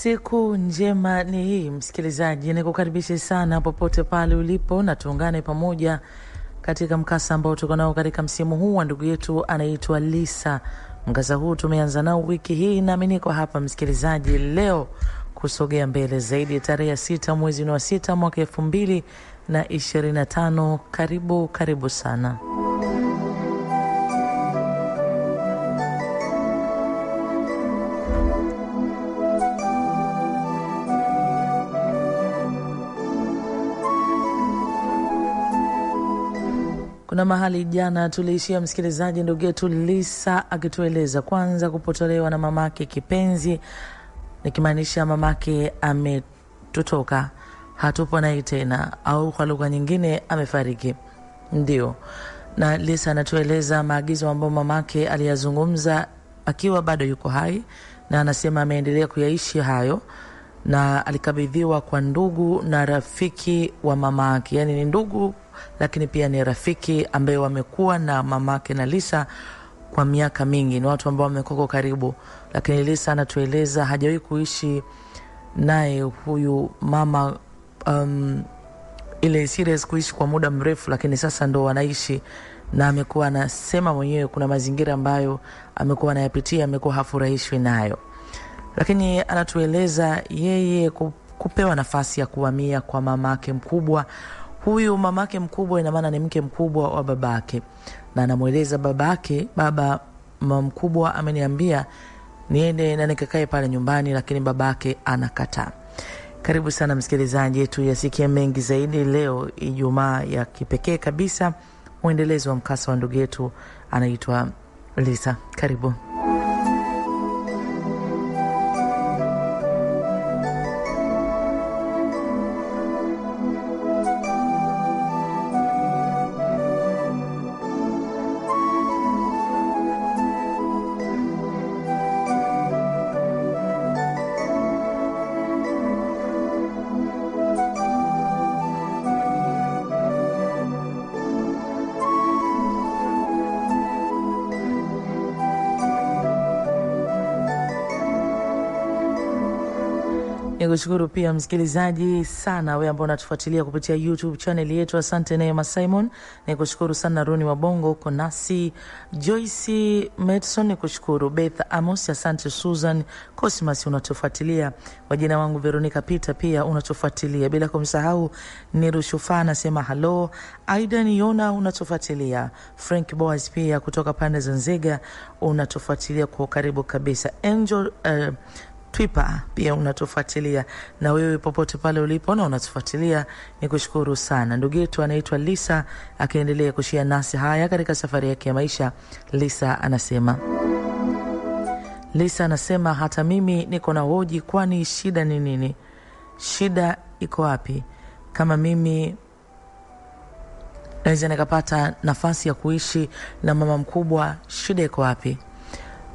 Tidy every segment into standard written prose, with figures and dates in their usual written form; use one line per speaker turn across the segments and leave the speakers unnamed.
Siku njema ni hii, msikilizaji, nikukaribishe sana popote pale ulipo na tuungane pamoja katika mkasa ambao tuko nao katika msimu huu wa ndugu yetu anaitwa Lisa. Mkasa huu tumeanza nao wiki hii na mimi niko hapa msikilizaji leo kusogea mbele zaidi tarehe 6 mwezi wa 6 mwaka 2025. Karibu sana. Kuna mahali jana tuliishia msikilizaji ndugu yetu Lisa akitueleza kwanza kupotolewa na mamake kipenzi, nikimaanisha mamake ametutoka, hatupo naye tena, au kwa lugha nyingine amefariki. Ndio. Na Lisa anatueleza maagizo ambayo mamake aliyazungumza akiwa bado yuko hai, na anasema ameendelea kuyaishi hayo, na alikabidhiwa kwa ndugu na rafiki wa mamake. Yani ni ndugu lakini pia ni rafiki ambaye wamekuwa na mamake na Lisa kwa miaka mingi, ni watu ambao wamekuwa karibu. Lakini Lisa anatueleza hajawahi kuishi naye huyu mama ile serious kuishi kwa muda mrefu, lakini sasa ndo wanaishi, na amekuwa anasema mwenyewe kuna mazingira ambayo amekuwa anayapitia, amekuwa hafurahishwi nayo. Lakini anatueleza yeye kupewa nafasi ya kuhamia kwa mamake mkubwa. Huyu mamake mkubwa ina maana ni mke mkubwa wa babake, na anamueleza babake, baba mkubwa ameniambia niende na nikakae pale nyumbani, lakini babake anakataa. Karibu sana msikilizaji, tuyasikie mengi zaidi leo Ijumaa ya kipekee kabisa, muendelezo wa mkasa wa ndugu yetu anaitwa Lisa. Karibu. Nikushukuru pia msikilizaji sana wewe ambao unatufuatilia kupitia YouTube channel yetu. Asante Neema Simon, nikushukuru sana Roni Wabongo uko nasi, Joyce Medson nikushukuru, Beth Amos asante, Susan Cosmas unatufuatilia, wajina wangu Veronica Peter pia unatufuatilia, bila kumsahau Nirushufa nasema hello, Aidan Yona unatufuatilia, Frank Boaz pia kutoka pande za Nzega unatufuatilia kwa karibu kabisa, Angel Twipa pia unatufuatilia, na wewe popote pale ulipo na unatufuatilia nikushukuru sana. Ndugu yetu anaitwa Lisa akiendelea kushia nasi haya katika safari yake ya maisha. Lisa anasema hata mimi niko na hoji, kwani shida ni nini? Shida iko wapi? Kama mimi naweza nikapata nafasi ya kuishi na mama mkubwa, shida iko wapi?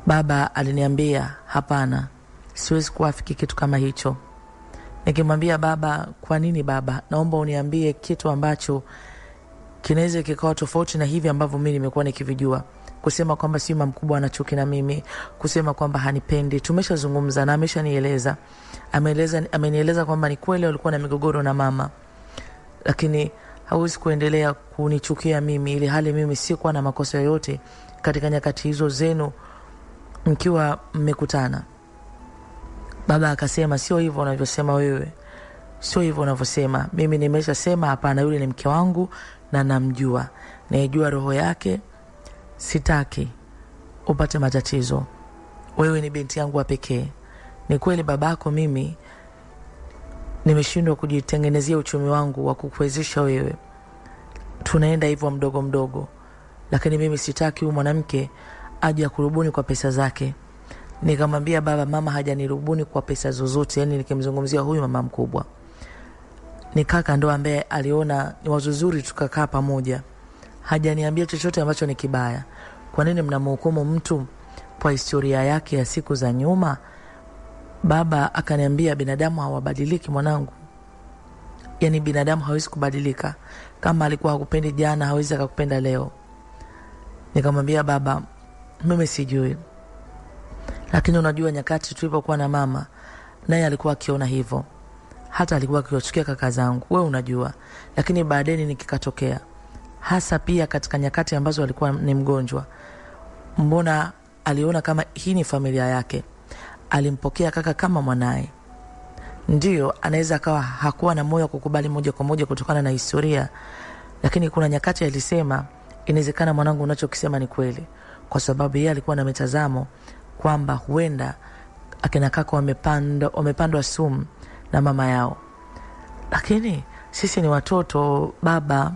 Baba aliniambia hapana, siwezi kuafiki kitu kama hicho. Nikimwambia baba, kwa nini baba? Naomba uniambie kitu ambacho kinaweza kikawa tofauti na hivi ambavyo mimi nimekuwa nikivijua. Kusema kwamba si mama mkubwa anachuki na mimi, kusema kwamba hanipendi, tumeshazungumza na ameshanieleza. Amenieleza kwamba ni kweli alikuwa na migogoro na mama, lakini hawezi kuendelea kunichukia mimi ili hali mimi sikuwa na makosa yoyote katika nyakati hizo zenu mkiwa mmekutana. Baba akasema sio hivyo unavyosema wewe, sio hivyo unavyosema. Mimi nimeshasema hapana, yule ni mke wangu na namjua, naijua roho yake, sitaki upate matatizo. Wewe ni binti yangu wa pekee. Ni kweli babako mimi nimeshindwa kujitengenezea uchumi wangu wa kukuwezesha wewe, tunaenda hivyo mdogo mdogo, lakini mimi sitaki huyu mwanamke aje kurubuni kwa pesa zake. Nikamwambia baba, mama hajanirubuni kwa pesa zozote, yani nikimzungumzia huyu mama mkubwa. Ni kaka ndo ambaye aliona ni wazo zuri tukakaa pamoja. Hajaniambia chochote ambacho ni kibaya. Kwa nini mnamhukumu mtu kwa historia yake ya siku za nyuma? Baba akaniambia binadamu hawabadiliki mwanangu. Yani binadamu hawezi kubadilika. Kama alikuwa hakupendi jana, hawezi akakupenda leo. Nikamwambia baba, mimi sijui, lakini unajua nyakati tulipokuwa na mama naye alikuwa akiona hivyo. Hata alikuwa akiwachukia kaka zangu, wewe unajua. Lakini baadaye nikikatokea, hasa pia katika nyakati ambazo alikuwa ni mgonjwa, mbona aliona kama hii ni familia yake. Alimpokea kaka kama mwanae. Ndio anaweza akawa hakuwa na moyo kukubali moja kwa moja kutokana na historia, lakini kuna nyakati alisema inawezekana mwanangu unachokisema ni kweli, kwa sababu yeye alikuwa na mitazamo kwamba huenda akina kaka wamepandwa sumu na mama yao. Lakini sisi ni watoto baba,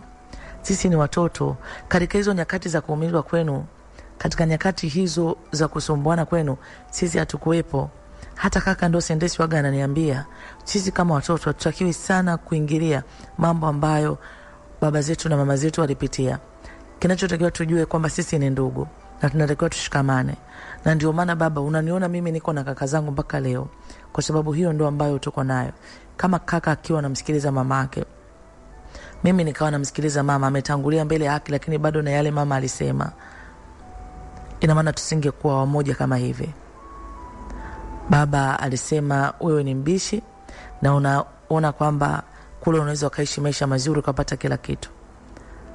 sisi ni watoto. Katika hizo nyakati za kuumizwa kwenu, katika nyakati hizo za kusumbuana kwenu, sisi hatukuwepo. Hata kaka ndo Sendesi waga ananiambia, sisi kama watoto hatutakiwi sana kuingilia mambo ambayo baba zetu na mama zetu walipitia. Kinachotakiwa tujue kwamba sisi ni ndugu na tunatakiwa tushikamane. Na ndio maana baba, unaniona mimi niko na kaka zangu mpaka leo, kwa sababu hiyo ndo ambayo tuko nayo. Kama kaka akiwa anamsikiliza mamake, mimi nikawa namsikiliza mama, ametangulia mbele yake, lakini bado na yale mama alisema, ina maana tusingekuwa wamoja kama hivi. Baba alisema wewe ni mbishi na unaona kwamba kule unaweza ukaishi maisha mazuri ukapata kila kitu.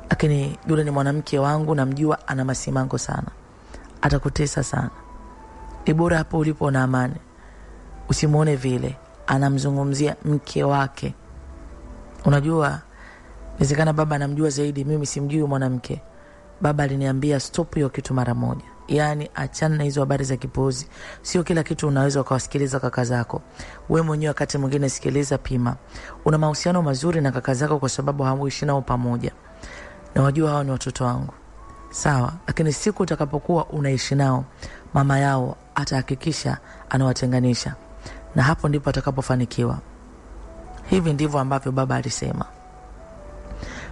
Lakini yule ni mwanamke wangu, namjua ana masimango sana. Atakutesa sana. Ibora hapo ulipo na amani. Usimuone vile. Anamzungumzia mke wake. Unajua, inawezekana baba anamjua zaidi, mimi simjui mwanamke. Baba aliniambia stop hiyo kitu mara moja. Yaani achana na hizo habari za kipuzi. Sio kila kitu unaweza ukawasikiliza kaka zako. Wewe mwenyewe wakati mwingine sikiliza, pima. Una mahusiano mazuri na kaka zako kwa sababu hamuishi nao pamoja. Na wajua hao ni watoto wangu. Sawa, lakini siku utakapokuwa unaishi nao, mama yao atahakikisha anawatenganisha. Na hapo ndipo atakapofanikiwa. Hivi ndivyo ambavyo baba alisema.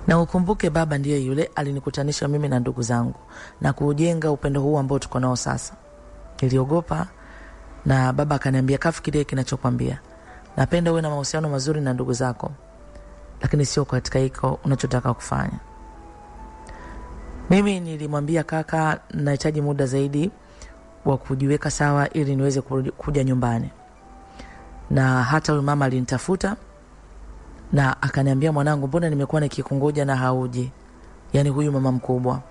Na ukumbuke baba ndiye yule alinikutanisha mimi na ndugu zangu na kujenga upendo huu ambao tuko nao sasa. Niliogopa na baba akaniambia, kafikirie kinachokwambia. Napenda uwe na mahusiano mazuri na ndugu zako, lakini sio katika hiko unachotaka kufanya. Mimi nilimwambia kaka, nahitaji muda zaidi wa kujiweka sawa ili niweze kuja nyumbani. Na hata yule mama alinitafuta na akaniambia, mwanangu, mbona nimekuwa nikikungoja na hauji? Yaani huyu mama mkubwa.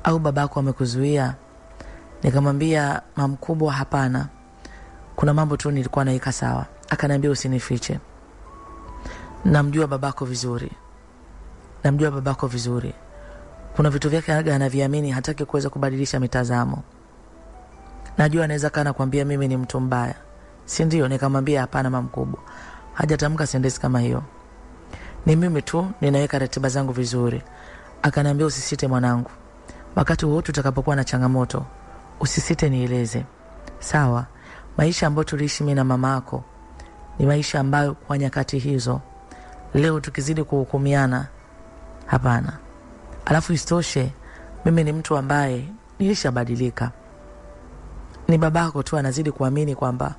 Au babako amekuzuia? Nikamwambia, mama mkubwa, hapana. Kuna mambo tu nilikuwa naika sawa. Akaniambia, usinifiche. Namjua babako vizuri. Namjua babako vizuri. Kuna vitu vyake anaviamini, hataki kuweza kubadilisha mitazamo. Najua anaweza kana kuambia mimi ni mtu mbaya. Si ndio? Nikamwambia, hapana mama mkubwa. Hajatamka sentensi kama hiyo. Ni mimi tu ninaweka ratiba zangu vizuri. Akaniambia, usisite mwanangu. Wakati wote utakapokuwa na changamoto, usisite nieleze. Sawa? Maisha ambayo tuliishi mimi na mamako ni maisha ambayo kwa nyakati hizo leo tukizidi kuhukumiana, hapana. Alafu istoshe, mimi ni mtu ambaye nilishabadilika. Ni babako tu anazidi kuamini kwamba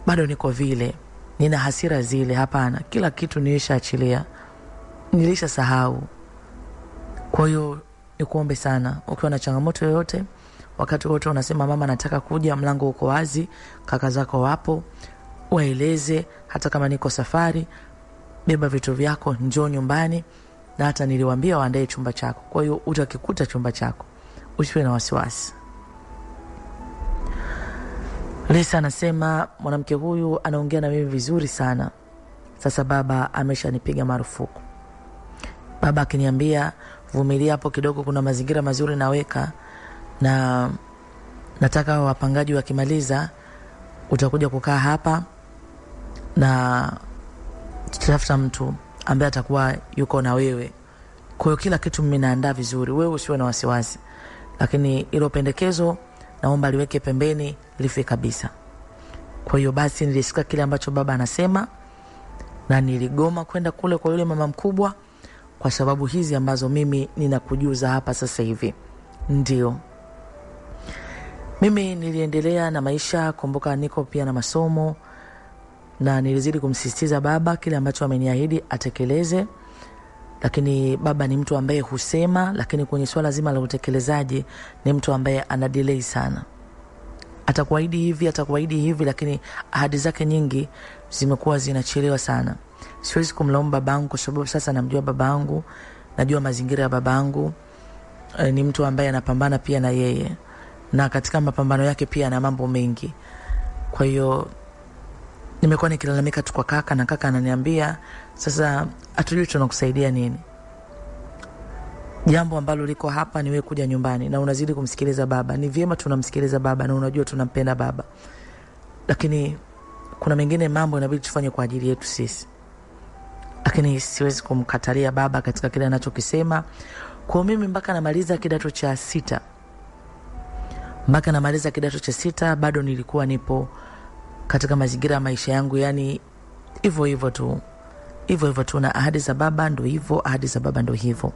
bado niko vile, nina hasira zile. Hapana, kila kitu nilishaachilia, nilishasahau. Kwa hiyo nikuombe sana, ukiwa na changamoto yoyote, wakati wote unasema mama nataka kuja, mlango uko wazi, kaka zako wapo, waeleze. Hata kama niko safari, beba vitu vyako, njoo nyumbani. Na hata niliwaambia waandae chumba chako. Kwa hiyo utakikuta chumba chako, usiwe na wasiwasi. Lisa anasema, mwanamke huyu anaongea na mimi vizuri sana. Sasa baba ameshanipiga marufuku. Baba akiniambia, vumilia hapo kidogo, kuna mazingira mazuri naweka, na nataka wapangaji wakimaliza utakuja kukaa hapa na tutafuta mtu ambaye atakuwa yuko na wewe. Kwa hiyo kila kitu mimi naandaa vizuri, wewe usiwe na wasiwasi. Lakini hilo pendekezo naomba liweke pembeni, life kabisa. Kwa hiyo basi nilisikia kile ambacho baba anasema na niligoma kwenda kule kwa yule mama mkubwa kwa sababu hizi ambazo mimi ninakujuza hapa sasa hivi. Ndio. Mimi niliendelea na maisha, kumbuka niko pia na masomo, na nilizidi kumsisitiza baba kile ambacho ameniahidi atekeleze. Lakini baba ni mtu ambaye husema, lakini kwenye swala zima la utekelezaji ni mtu ambaye ana delay sana. atakuahidi hivi, lakini ahadi zake nyingi zimekuwa zinachelewa sana. Siwezi kumlaumu babangu kwa sababu sasa namjua babangu, najua mazingira ya babangu. Ni mtu ambaye anapambana pia na yeye, na katika mapambano yake pia ana mambo mengi. Kwa hiyo nimekuwa nikilalamika tu kwa kaka, na kaka ananiambia sasa hatujui tunakusaidia nini. Jambo ambalo liko hapa ni wewe kuja nyumbani na unazidi kumsikiliza baba. Ni vyema tunamsikiliza baba na unajua tunampenda baba, lakini kuna mengine mambo inabidi tufanye kwa ajili yetu sisi. Lakini siwezi kumkatalia baba katika kile anachokisema. Kwa mimi mpaka namaliza kidato cha 6, bado nilikuwa nipo katika mazingira ya maisha yangu, yani hivyo tu, na ahadi za baba ndo hivyo.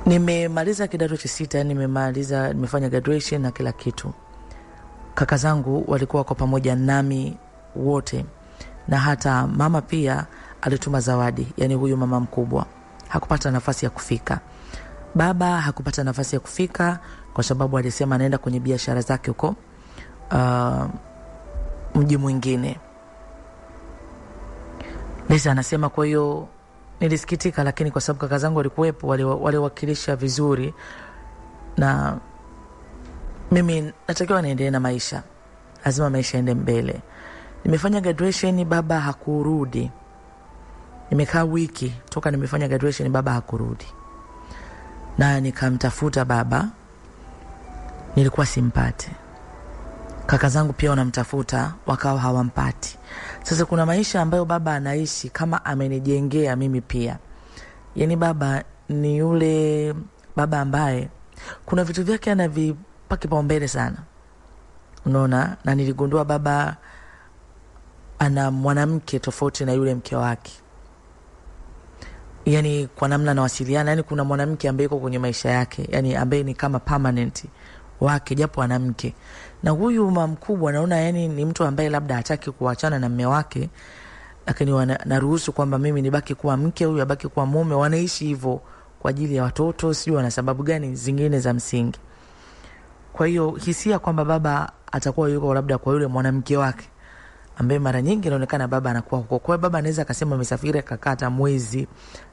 Nimemaliza kidato cha 6, nimefanya graduation na kila kitu. Kaka zangu walikuwa kwa pamoja nami wote, na hata mama pia alituma zawadi. Yani huyu mama mkubwa hakupata nafasi ya kufika. Baba hakupata nafasi ya kufika kwa sababu alisema anaenda kwenye biashara zake huko mji mwingine. Lisa anasema kwa hiyo nilisikitika, lakini kwa sababu kaka zangu walikuwepo, waliwakilisha vizuri, na mimi natakiwa niendelee na maisha. Lazima maisha ende mbele. Nimefanya graduation, baba hakurudi. Nimekaa wiki toka nimefanya graduation, baba hakurudi. Na nikamtafuta baba, nilikuwa simpate. Kaka zangu pia wanamtafuta, wakawa hawampati. Sasa kuna maisha ambayo baba anaishi kama amenijengea mimi pia. Yani baba ni yule baba ambaye kuna vitu vyake anavipa kipaumbele sana. Unaona, na niligundua baba ana mwanamke tofauti na yule mke wake. Yani kwa namna anawasiliana, yani kuna mwanamke ambaye yuko kwenye maisha yake, yani ambaye ni kama permanent wake japo ana mke. Na huyu mama mkubwa naona yani ni mtu ambaye labda hataki kuachana na mume wake, lakini naruhusu kwamba mimi nibaki kuwa mke, huyu abaki kuwa mume. Wanaishi hivyo kwa ajili ya watoto, sio wana sababu gani zingine za msingi. Kwa hiyo hisia kwamba baba atakuwa yuko labda kwa yule mwanamke wake, ambaye mara nyingi inaonekana baba anakuwa huko. Kwa hiyo baba anaweza akasema amesafiri akakata mwezi,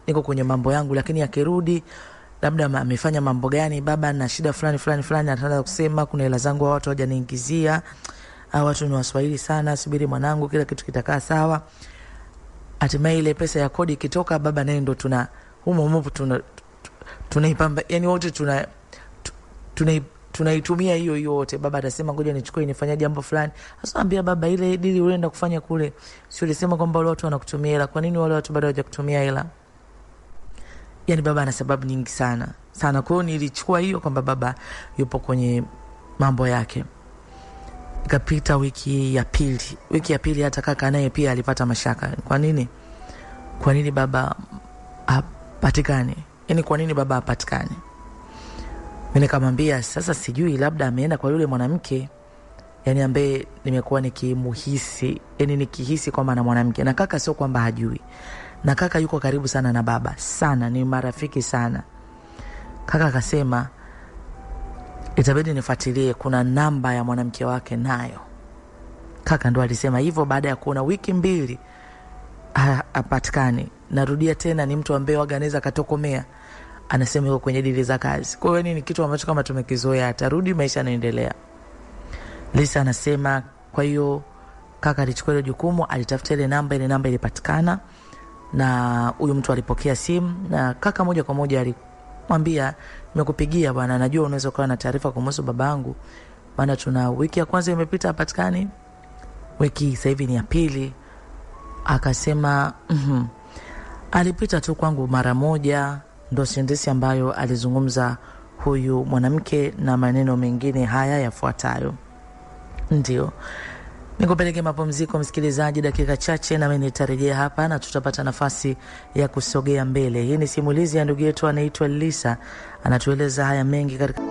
niko kwenye mambo yangu, lakini akirudi labda amefanya mambo gani, baba na shida fulani ataanza kusema kuna hela zangu watu hawajaniingizia, watu ni Waswahili sana, subiri mwanangu kila kitu kitakaa sawa. Hatimaye ile pesa ya kodi ikitoka, baba naye ndo tunaipamba, yani wote tunaitumia hiyo wote. Baba atasema ngoja nichukue nifanye jambo fulani. Sasa ambia baba, ile dili ulienda kufanya kule, sio ulisema kwamba wale watu wanakutumia hela, kwa nini wale watu bado hawajakutumia hela? Yani baba ana sababu nyingi sana. Kwa hiyo nilichukua hiyo kwamba baba yupo kwenye mambo yake. Ikapita wiki ya pili hata kaka naye pia alipata mashaka. Kwa nini baba hapatikani? Yani kwa nini baba hapatikani? Mimi nikamwambia sasa sijui, labda ameenda kwa yule mwanamke, yani ambaye nimekuwa nikimuhisi, yani nikihisi kwamba ana mwanamke. Na kaka sio kwamba hajui. Na kaka yuko karibu sana na baba sana, ni marafiki sana. Kaka akasema itabidi nifuatilie, kuna namba ya mwanamke wake nayo. Kaka ndo alisema hivyo baada ya kuona wiki 2 hapatikani. Narudia tena, ni mtu ambaye waganeza katokomea, anasema yuko kwenye dili za kazi. Kwa hiyo ni kitu ambacho kama tumekizoea, atarudi maisha yanaendelea. Lisa anasema kwa hiyo kaka alichukua ile jukumu, alitafuta ile namba ilipatikana, na huyu mtu alipokea simu, na kaka moja kwa moja alimwambia nimekupigia bwana, najua unaweza kuwa na taarifa kuhusu babangu, maana tuna wiki ya kwanza imepita hapatikani, wiki sasa hivi ni ya pili. Akasema alipita tu kwangu mara moja. Ndo sentensi ambayo alizungumza huyu mwanamke, na maneno mengine haya yafuatayo. Ndio nikupeleke mapumziko msikilizaji, dakika chache na mimi nitarejea hapa na tutapata nafasi ya kusogea mbele. Hii ni simulizi ya ndugu yetu anaitwa Lisa, anatueleza haya mengi katika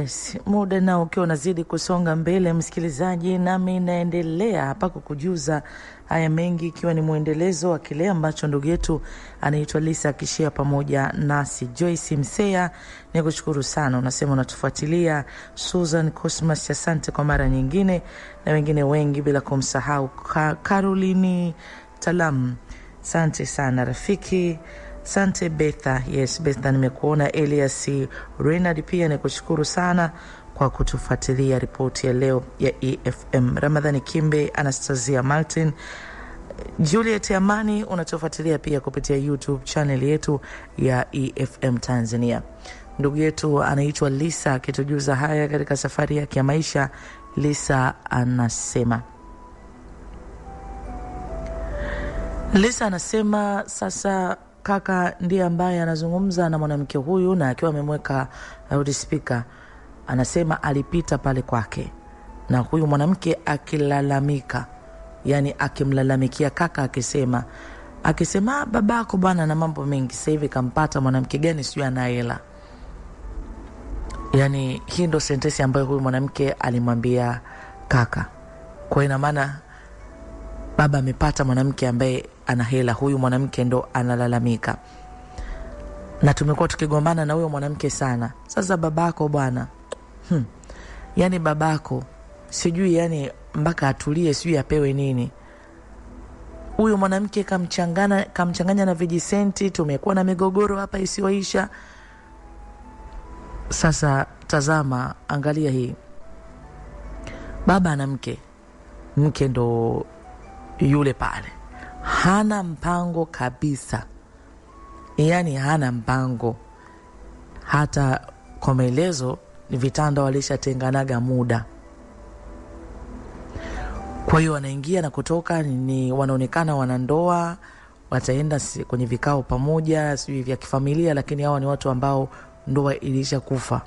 Yes, muda nao ukiwa unazidi kusonga mbele msikilizaji, nami naendelea hapa kukujuza haya mengi, ikiwa ni muendelezo wa kile ambacho ndugu yetu anaitwa Lisa akishia pamoja nasi. Joyce Mseya, nikushukuru sana, unasema unatufuatilia. Susan Cosmas, asante kwa mara nyingine, na wengine wengi bila kumsahau Caroline Talam, asante sana rafiki. Sante Betha, yes Betha nimekuona. Elias Renard pia nikushukuru sana kwa kutufuatilia ripoti ya leo ya EFM. Ramadhani Kimbe, Anastasia Martin, Juliet Amani unatufuatilia pia kupitia YouTube channel yetu ya EFM Tanzania. Ndugu yetu anaitwa Lisa akitujuza haya katika safari yake ya maisha. Lisa anasema sasa kaka ndiye ambaye anazungumza na mwanamke huyu, na akiwa amemweka loudspeaker, anasema alipita pale kwake na huyu mwanamke akilalamika, yani akimlalamikia kaka, akisema babako bwana na mambo mengi, sasa hivi kampata mwanamke gani sio ana hela. Yani hii ndo sentensi ambayo huyu mwanamke alimwambia kaka. Kwa ina maana baba amepata mwanamke ambaye ana hela, huyu mwanamke ndo analalamika. Na tumekuwa tukigombana na huyo mwanamke sana. Sasa babako bwana, yani babako sijui yani mpaka atulie sijui apewe nini. Huyu mwanamke kamchanganya na vijisenti, tumekuwa na migogoro hapa isiyoisha. Sasa tazama, angalia hii. Baba ana mke ndo yule pale. Hana mpango kabisa. Yani hana mpango. Hata kwa maelezo ni vitanda walishatenganaga muda. Kwa hiyo wanaingia na kutoka, ni wanaonekana wanandoa, wataenda kwenye vikao pamoja, sijui vya kifamilia, lakini hawa ni watu ambao ndoa ilisha kufa.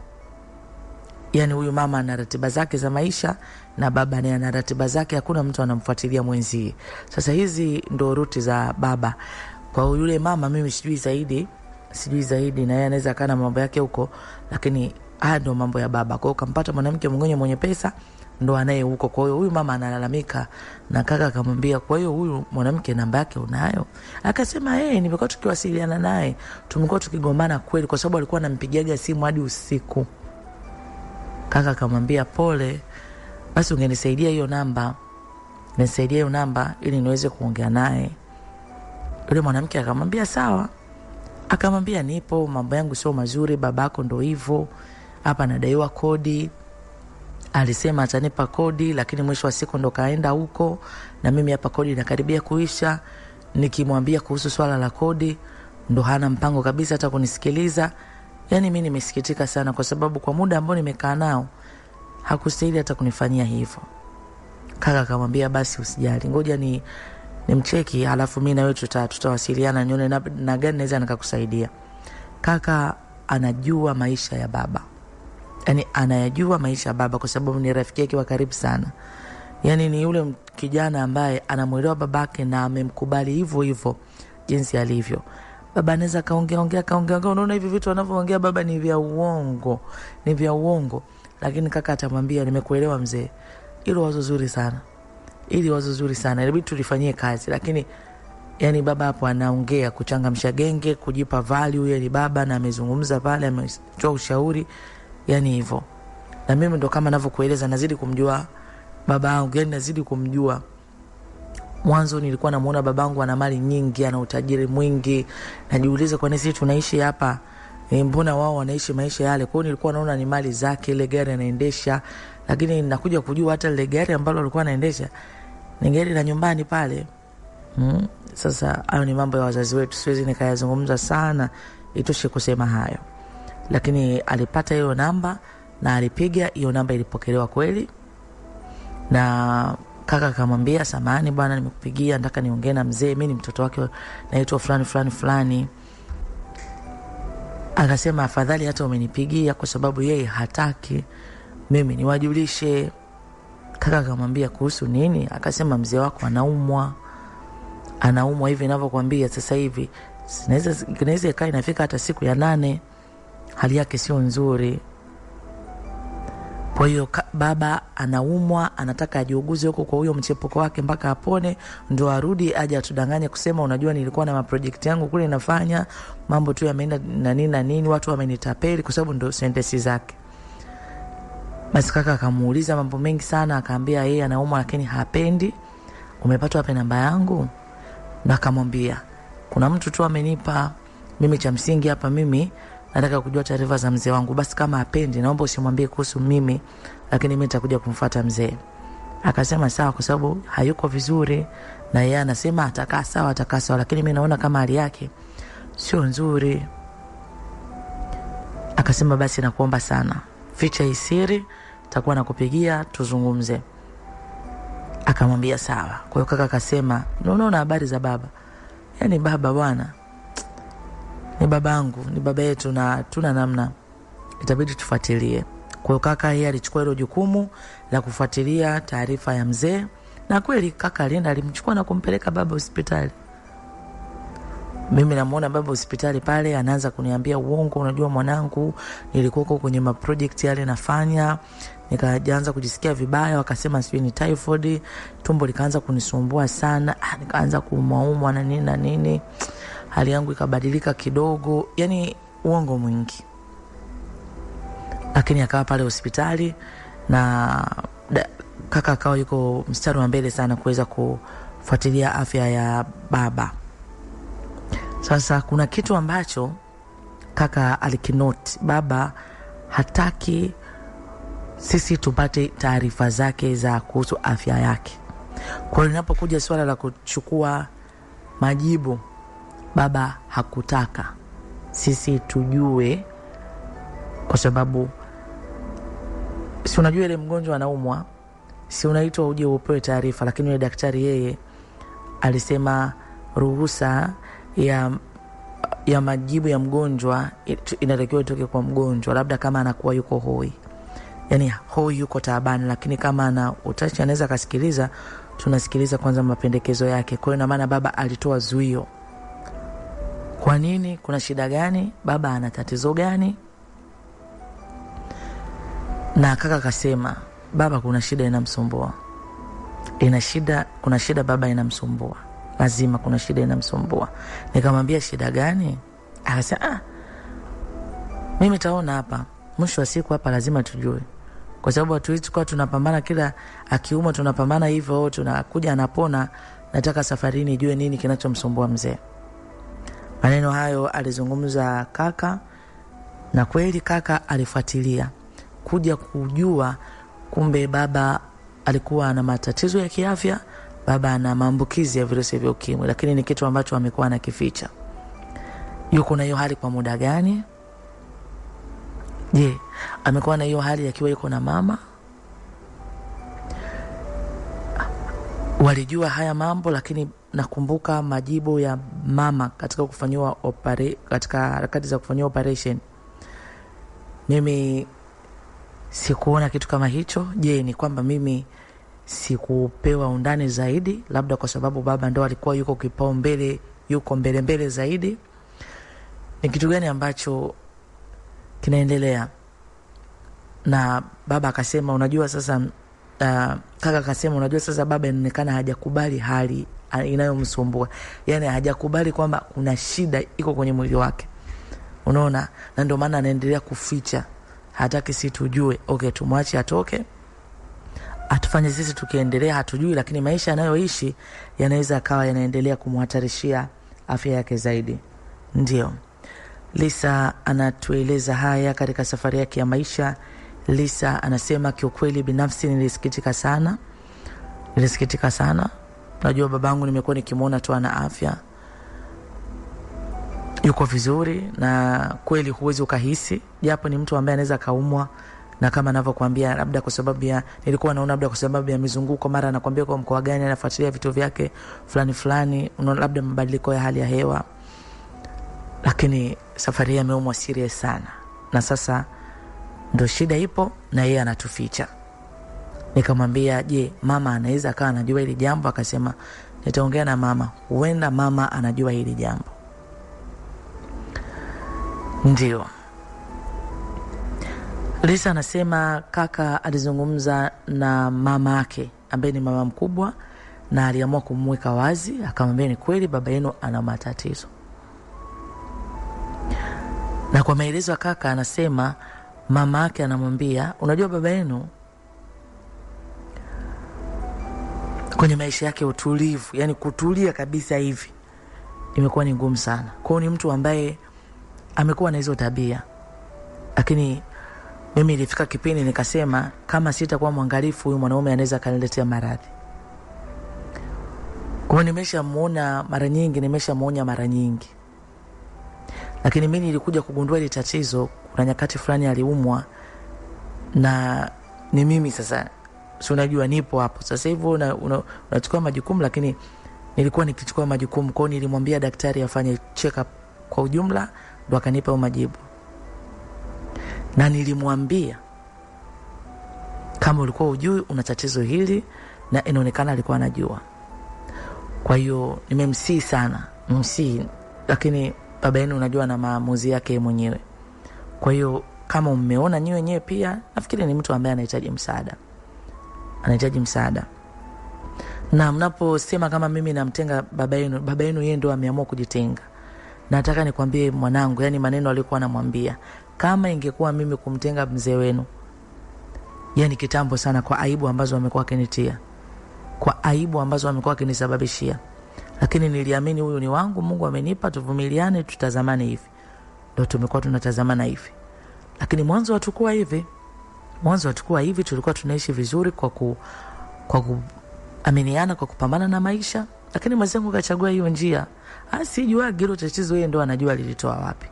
Yani huyu mama ana ratiba zake za maisha na baba naye ana ratiba zake, hakuna mtu anamfuatilia mwenzie. Sasa hizi ndo ruti za baba. Kwa yule mama mimi sijui zaidi na yeye anaweza kana mambo yake huko, lakini haya ndo mambo ya baba. Kwa hiyo kampata mwanamke mwenye pesa ndo anaye huko. Kwa hiyo huyu mama analalamika na kaka akamwambia, kwa hiyo huyu mwanamke namba yake unayo? Akasema nimekuwa tukiwasiliana naye, tumekuwa tukigombana kweli, kwa sababu alikuwa anampigiaga simu hadi usiku. Kaka akamwambia pole, basi ungenisaidia hiyo namba ili niweze kuongea naye. Yule mwanamke akamwambia sawa. Akamwambia nipo, mambo yangu sio mazuri, babako ndo hivyo, hapa nadaiwa kodi. Alisema atanipa kodi, lakini mwisho wa siku ndo kaenda huko, na mimi hapa kodi inakaribia kuisha. Nikimwambia kuhusu swala la kodi ndo hana mpango kabisa hata kunisikiliza. Yani mimi nimesikitika sana, kwa sababu kwa muda ambao nimekaa nao hakustahili hata kunifanyia hivyo. Kaka akamwambia basi usijali, ngoja nimcheki, halafu mimi na wewe tutawasiliana nione na gani naweza nikakusaidia. Kaka anajua maisha ya baba. Yani anayajua maisha ya baba kwa sababu ni rafiki yake wa karibu sana. Yani ni yule kijana ambaye anamuelewa babake na amemkubali hivyo jinsi alivyo. Baba anaweza kaongea, unaona hivi vitu wanavyoongea baba ni vya uongo. Lakini kaka atamwambia nimekuelewa mzee. Hilo wazo zuri sana. Ilibidi tulifanyie kazi. Lakini yani baba hapo anaongea kuchangamsha genge, kujipa value, yeye ni baba na amezungumza pale, ametoa ushauri, yani hivyo. Na mimi ndo kama ninavyokueleza nazidi kumjua baba yangu, yani nazidi kumjua. Mwanzo nilikuwa namuona babangu ana mali nyingi, ana utajiri mwingi. Najiuliza kwa nini sisi tunaishi hapa? Mbona wao wanaishi maisha yale? Kwa hiyo nilikuwa naona ni mali zake, ile gari anaendesha. Lakini nakuja kujua hata ile gari ambalo alikuwa anaendesha ni gari la nyumbani pale. Sasa hayo ni mambo ya wazazi wetu, siwezi nikayazungumza sana, itoshe kusema hayo. Lakini alipata hiyo namba na alipiga, hiyo namba ilipokelewa kweli. Na kaka akamwambia samahani bwana, nimekupigia nataka niongee na mzee, mimi ni mtoto wake naitwa fulani. Akasema afadhali hata umenipigia, kwa sababu yeye hataki mimi niwajulishe. Kaka akamwambia kuhusu nini? Akasema mzee wako anaumwa hivi ninavyokuambia sasa hivi. Inaweza kaa inafika hata siku ya 8. Hali yake sio nzuri. Kwa hiyo baba anaumwa, anataka ajiuguze huko kwa huyo mchepuko wake mpaka apone, ndio arudi aje atudanganye kusema unajua nilikuwa na project yangu kule nafanya, mambo tu yameenda na nini na nini, watu wamenitapeli, kwa sababu ndio sentensi zake. Basi kaka akamuuliza mambo mengi sana, akaambia yeye anaumwa lakini hapendi. Umepata wapi namba yangu? Na akamwambia kuna mtu tu amenipa mimi, cha msingi hapa mimi nataka kujua taarifa za mzee wangu, basi kama hapendi naomba usimwambie kuhusu mimi, lakini mimi nitakuja kumfuata mzee. Akasema sawa, kwa sababu hayuko vizuri na yeye anasema atakaa sawa, lakini mimi naona kama hali yake sio nzuri. Akasema basi nakuomba sana, ficha hii siri, nitakuwa nakupigia tuzungumze. Akamwambia sawa. Kwa hiyo kaka akasema unaona habari za baba, yani baba bwana ni babangu, ni baba yetu na tuna namna, itabidi tufuatilie. Kwa hiyo kaka yeye alichukua hilo jukumu la kufuatilia taarifa ya mzee, na kweli kaka alienda, alimchukua na kumpeleka baba hospitali. Mimi namuona baba hospitali pale, anaanza kuniambia uongo, unajua mwanangu nilikuwa kwenye project yale nafanya, nikaanza kujisikia vibaya, wakasema sijui ni typhoid, tumbo likaanza kunisumbua sana, nikaanza kuumwa na nini na nini, hali yangu ikabadilika kidogo, yani uongo mwingi. Lakini akawa pale hospitali na kaka akawa yuko mstari wa mbele sana kuweza kufuatilia afya ya baba. Sasa kuna kitu ambacho kaka alikinoti, baba hataki sisi tupate taarifa zake za kuhusu afya yake. Kwa hiyo linapokuja swala la kuchukua majibu, baba hakutaka sisi tujue, kwa sababu si unajua ile mgonjwa anaumwa, si unaitwa uje upewe taarifa, lakini yule daktari yeye alisema ruhusa ya majibu ya mgonjwa inatakiwa itoke kwa mgonjwa, labda kama anakuwa yuko hoi, yani hoi yuko taabani, lakini kama ana utashi anaweza kasikiliza, tunasikiliza kwanza mapendekezo yake. Kwa hiyo na maana baba alitoa zuio. Kwa nini? Kuna shida gani? Baba ana tatizo gani? Na kaka akasema baba kuna shida inamsumbua. Kuna shida baba inamsumbua. Lazima kuna shida inamsumbua. Nikamwambia shida gani? Akasema mimi taona hapa. Mwisho wa siku hapa lazima tujue. Kwa sababu hatuwezi kwa tunapambana kila akiuma tunapambana hivyo, tunakuja anapona, nataka safari nijue nini kinachomsumbua mzee. Maneno hayo alizungumza kaka, na kweli kaka alifuatilia kuja kujua kumbe baba alikuwa na matatizo ya kiafya, baba ana maambukizi ya virusi vya ukimwi, lakini ni kitu ambacho amekuwa anakificha. Yuko na hiyo hali kwa muda gani? Je, amekuwa na hiyo hali akiwa yuko na mama? Walijua haya mambo, lakini nakumbuka majibu ya mama katika kufanyiwa katika harakati za kufanyiwa operation. Mimi sikuona kitu kama hicho. Je, ni kwamba mimi sikupewa undani zaidi, labda kwa sababu baba ndo alikuwa yuko kipaumbele, yuko mbele zaidi? Ni kitu gani ambacho kinaendelea? Na baba akasema unajua sasa, kaka akasema unajua sasa baba inaonekana hajakubali hali inayomsumbua, yani hajakubali kwamba kuna shida iko kwenye mwili wake, unaona, na ndio maana anaendelea kuficha, hataki sisi tujue. Okay, tumwache atoke, atufanye sisi tukiendelea hatujui, lakini maisha anayoishi yanaweza akawa yanaendelea kumhatarishia afya yake zaidi. Ndio Lisa anatueleza haya katika safari yake ya maisha. Lisa anasema kiukweli binafsi nilisikitika sana. Najua babangu nimekuwa nikimuona tu ana afya, yuko vizuri, na kweli huwezi ukahisi, japo ni mtu ambaye anaweza kaumwa, na kama ninavyokuambia labda kwa sababu ya nilikuwa naona labda kwa sababu ya mizunguko, mara anakuambia kwa mkoa gani anafuatilia vitu vyake fulani, unaona labda mabadiliko ya hali ya hewa, lakini safari hii ameumwa serious sana, na sasa ndo shida ipo na yeye anatuficha. Nikamwambia je, mama anaweza akawa anajua hili jambo? Akasema nitaongea na mama, huenda mama anajua hili jambo. Ndio Lisa anasema kaka alizungumza na mama yake ambaye ni mama mkubwa, na aliamua kumweka wazi, akamwambia ni kweli baba yenu ana matatizo. Na kwa maelezo ya kaka anasema mama yake anamwambia, unajua baba yenu kwenye maisha yake utulivu, yani kutulia kabisa hivi, imekuwa ni ngumu sana. Kwa hiyo ni mtu ambaye amekuwa na hizo tabia. Lakini mimi ilifika kipindi nikasema kama sitakuwa mwangalifu huyu mwanaume anaweza kaniletea maradhi. Kwa nimeshamuona mara nyingi. Lakini mimi nilikuja kugundua ile tatizo, kuna nyakati fulani aliumwa na ni mimi sasa. Si unajua nipo hapo. Sasa hivyo unachukua majukumu, lakini nilikuwa nikichukua majukumu. Kwa hiyo nilimwambia daktari afanye check up kwa ujumla, ndo akanipa majibu. Na nilimwambia kama ulikuwa ujui una tatizo hili, na inaonekana alikuwa anajua. Kwa hiyo nimemsii sana, lakini baba yenu unajua na maamuzi yake mwenyewe. Kwa hiyo kama mmeona nyinyi wenyewe pia, nafikiri ni mtu ambaye anahitaji msaada. Na mnaposema kama mimi namtenga baba yenu yeye ndio ameamua kujitenga. Nataka nikwambie mwanangu, yani maneno alikuwa anamwambia, kama ingekuwa mimi kumtenga mzee wenu, yani kitambo sana, kwa aibu ambazo amekuwa akinitia, kwa aibu ambazo amekuwa akinisababishia. Lakini niliamini huyu ni wangu, Mungu amenipa, tuvumiliane, tutazamane hivi. Ndio tumekuwa tunatazamana hivi. Lakini mwanzo hatakuwa hivi, tulikuwa tunaishi vizuri kwa kuaminiana, kwa kupambana na maisha. Lakini mzangu kachagua hiyo njia. Sijua hilo tatizo yeye ndo anajua lilitoa wapi.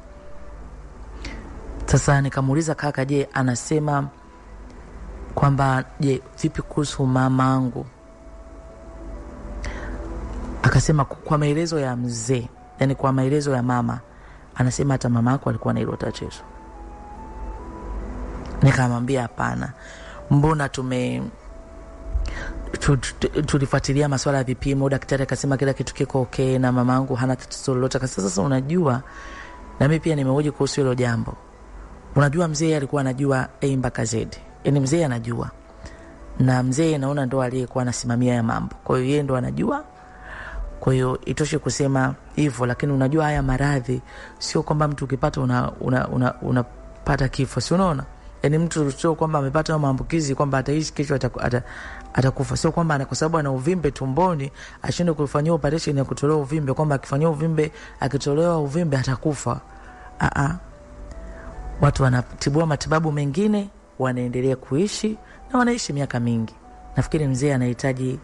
Sasa nikamuuliza kaka, je, anasema kwamba vipi kuhusu mamangu? Akasema kwa maelezo ya mzee, yani kwa maelezo ya mama, anasema hata mama yako alikuwa na hilo tatizo. Nikamwambia hapana. Mbona tulifuatilia masuala ya vipimo, daktari akasema kila kitu kiko okay na mamangu hana tatizo lolote. Sasa unajua, na mimi pia nimehoji kuhusu hilo jambo. Unajua mzee alikuwa anajua A mpaka Z. Yaani mzee anajua. Na mzee naona ndo aliyekuwa anasimamia ya mambo. Kwa hiyo yeye ndo anajua. Kwa hiyo itoshe kusema hivyo, lakini unajua haya maradhi sio kwamba mtu ukipata unapata kifo. Si unaona? Yaani mtu sio kwamba amepata maambukizi kwamba ataishi kesho atakufa. Sio kwamba kwa sababu ana uvimbe tumboni ashinde kufanyia operation ya kutolewa uvimbe, kwamba akitolewa uvimbe atakufa. Watu wanatibua matibabu mengine, wanaendelea kuishi na wanaishi miaka mingi. Nafikiri mzee anahitaji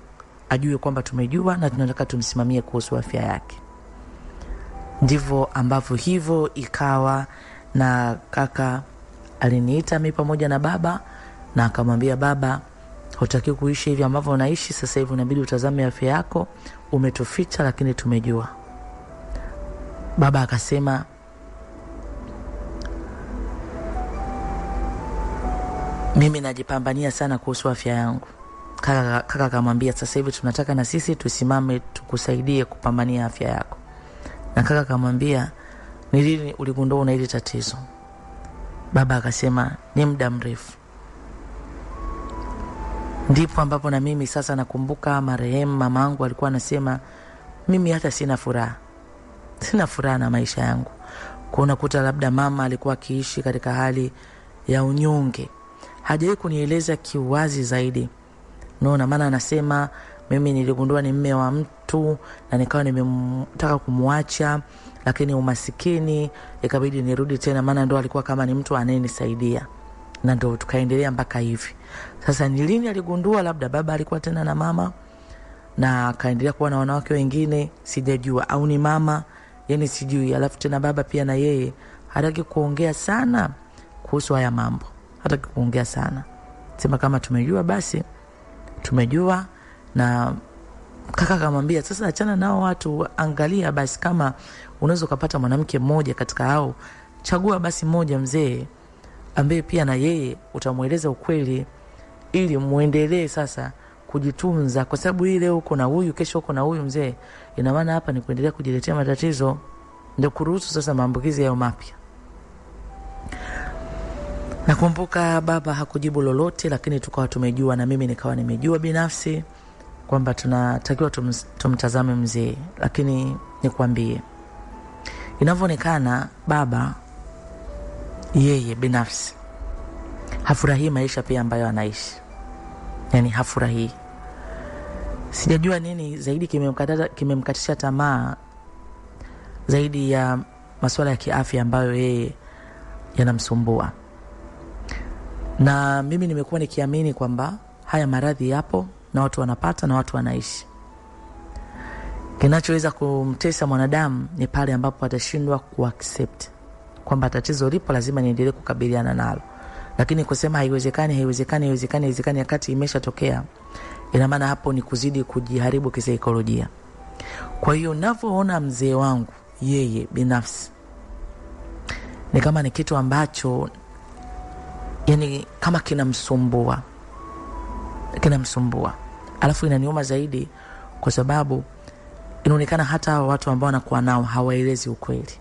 ajue kwamba tumejua na tunataka tumsimamie kuhusu afya yake. Ndivyo ambavyo hivyo ikawa. Na kaka aliniita mimi pamoja na baba, na akamwambia baba, hutaki kuishi hivi ambavyo unaishi sasa hivi, inabidi utazame afya yako, umetuficha lakini tumejua. Baba akasema mimi najipambania sana kuhusu afya yangu. Kaka akamwambia sasa hivi tunataka na sisi tusimame tukusaidie kupambania afya yako. Na kaka akamwambia ni lini uligundua una hili tatizo? Baba akasema ni muda mrefu. Ndipo ambapo na mimi sasa nakumbuka marehemu mamangu alikuwa anasema mimi hata sina furaha na maisha yangu. Kwa unakuta labda mama alikuwa akiishi katika hali ya unyonge, hajawahi kunieleza kiwazi zaidi. Naona maana anasema mimi niligundua ni mume wa mtu na nikawa nimetaka kumwacha, lakini umasikini ikabidi nirudi tena, maana ndo alikuwa kama ni mtu anayenisaidia, na ndo tukaendelea mpaka hivi. Sasa ni lini aligundua? Labda baba alikuwa tena na mama na akaendelea kuwa na wanawake wengine, sijajua, au ni mama, yani sijui. Alafu tena baba pia na yeye hataki kuongea sana kuhusu haya mambo, hataki kuongea sana. Sema kama tumejua basi tumejua. Na kaka akamwambia sasa achana nao watu, angalia basi kama unaweza kupata mwanamke mmoja katika hao, chagua basi mmoja mzee ambaye pia na yeye utamueleza ukweli, ili muendelee sasa kujitunza, kwa sababu hii leo uko na huyu, kesho uko na huyu mzee, ina maana hapa ni kuendelea kujiletea matatizo, ndio kuruhusu sasa maambukizi yao mapya. Nakumbuka baba hakujibu lolote, lakini tukawa tumejua na mimi nikawa nimejua binafsi kwamba tunatakiwa tumtazame mzee. Lakini nikwambie, inavyoonekana baba yeye binafsi hafurahii maisha pia ambayo anaishi. Yani hafurahii. Sijajua nini zaidi kimemkatisha tamaa zaidi ya masuala ya kiafya ambayo yeye yanamsumbua. Na mimi nimekuwa nikiamini kwamba haya maradhi yapo na watu wanapata na watu wanaishi. Kinachoweza kumtesa mwanadamu ni pale ambapo atashindwa kuaccept kwamba tatizo lipo, lazima niendelee kukabiliana nalo. Lakini kusema haiwezekani wakati imeshatokea, ina maana hapo ni kuzidi kujiharibu kisaikolojia. Kwa hiyo ninavyoona mzee wangu yeye binafsi, ni kama ni kitu ambacho yani kama kinamsumbua. Alafu inaniuma zaidi kwa sababu inaonekana hata watu ambao wanakuwa nao hawaelezi ukweli.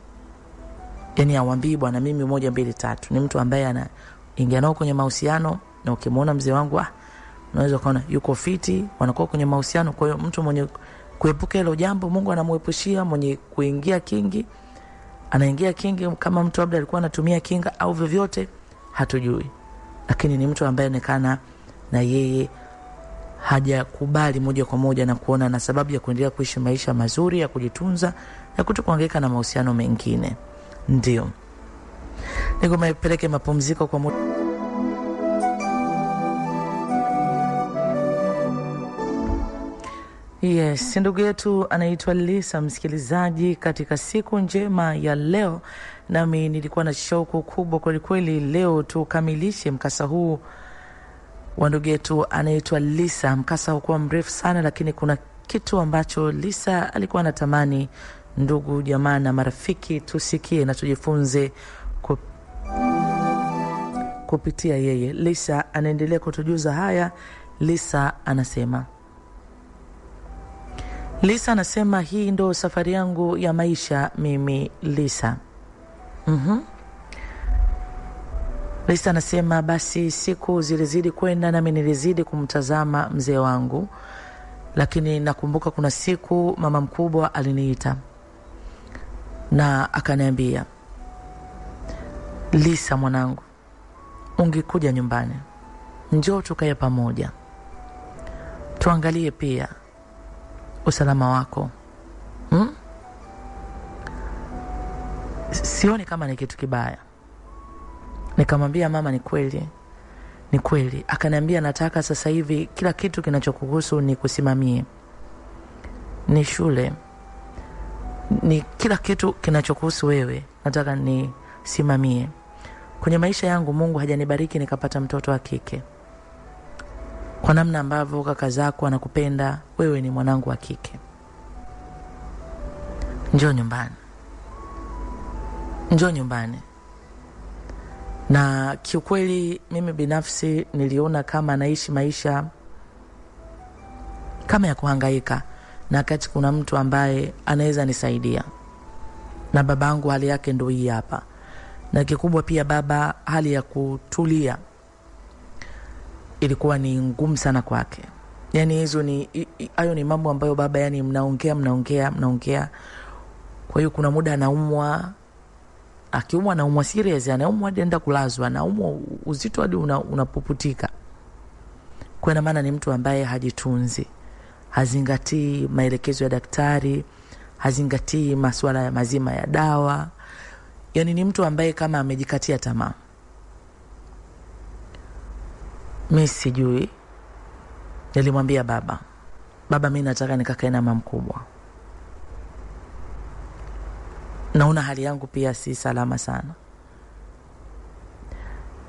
Yani hawambii bwana mimi 1 2 3. Ni mtu ambaye anaingia nao kwenye mahusiano, na ukimwona mzee wangu unaweza kuona yuko fiti, wanakuwa kwenye mahusiano. Kwa hiyo mtu mwenye kuepuka hilo jambo Mungu anamuepushia, mwenye kuingia kingi anaingia kingi, kama mtu labda alikuwa anatumia kinga au vyovyote hatujui. Lakini ni mtu ambaye onekana na yeye hajakubali moja kwa moja na kuona na sababu ya kuendelea kuishi maisha mazuri ya kujitunza na kutokuhangaika na mahusiano mengine. Ndio niko mepeleke mapumziko kwa muda. Yes, ndugu yetu anaitwa Lisa, msikilizaji, katika siku njema ya leo. Nami nilikuwa na shauku kubwa kweli kweli leo tukamilishe mkasa huu wa ndugu yetu anaitwa Lisa. Mkasa hukuwa mrefu sana, lakini kuna kitu ambacho Lisa alikuwa anatamani ndugu jamaa na marafiki tusikie na tujifunze kupitia yeye. Lisa anaendelea kutujuza haya. Lisa anasema hii ndo safari yangu ya maisha mimi Lisa. Lisa anasema basi siku zilizidi kwenda nami nilizidi kumtazama mzee wangu. Lakini nakumbuka kuna siku mama mkubwa aliniita na akaniambia, Lisa mwanangu, ungekuja nyumbani, njoo tukae pamoja, tuangalie pia usalama wako. Sioni kama ni kitu kibaya. Nikamwambia mama, ni kweli. Akaniambia nataka sasa hivi kila kitu kinachokuhusu ni kusimamie. Ni shule, ni kila kitu kinachokuhusu wewe nataka ni simamie. Kwenye maisha yangu Mungu hajanibariki nikapata mtoto wa kike. Kwa namna ambavyo kaka zako anakupenda, wewe ni mwanangu wa kike. Njoo nyumbani. Na kiukweli mimi binafsi niliona kama naishi maisha kama ya kuhangaika, na kati kuna mtu ambaye anaweza nisaidia. Na babangu hali yake ndio hii hapa. Na kikubwa pia baba hali ya kutulia ilikuwa ni ngumu sana kwake. Yani hayo ni mambo ambayo baba yani mnaongea. Kwa hiyo kuna muda anaumwa, akiumwa anaumwa serious, anaumwa hadi anaenda kulazwa, anaumwa uzito hadi unapuputika. Kwa maana ni mtu ambaye hajitunzi, hazingatii maelekezo ya daktari, hazingatii masuala ya mazima ya dawa. Yani ni mtu ambaye kama amejikatia tamaa. Mimi sijui. Nilimwambia baba, mimi nataka nikakae na mama mkubwa. Naona hali yangu pia si salama sana.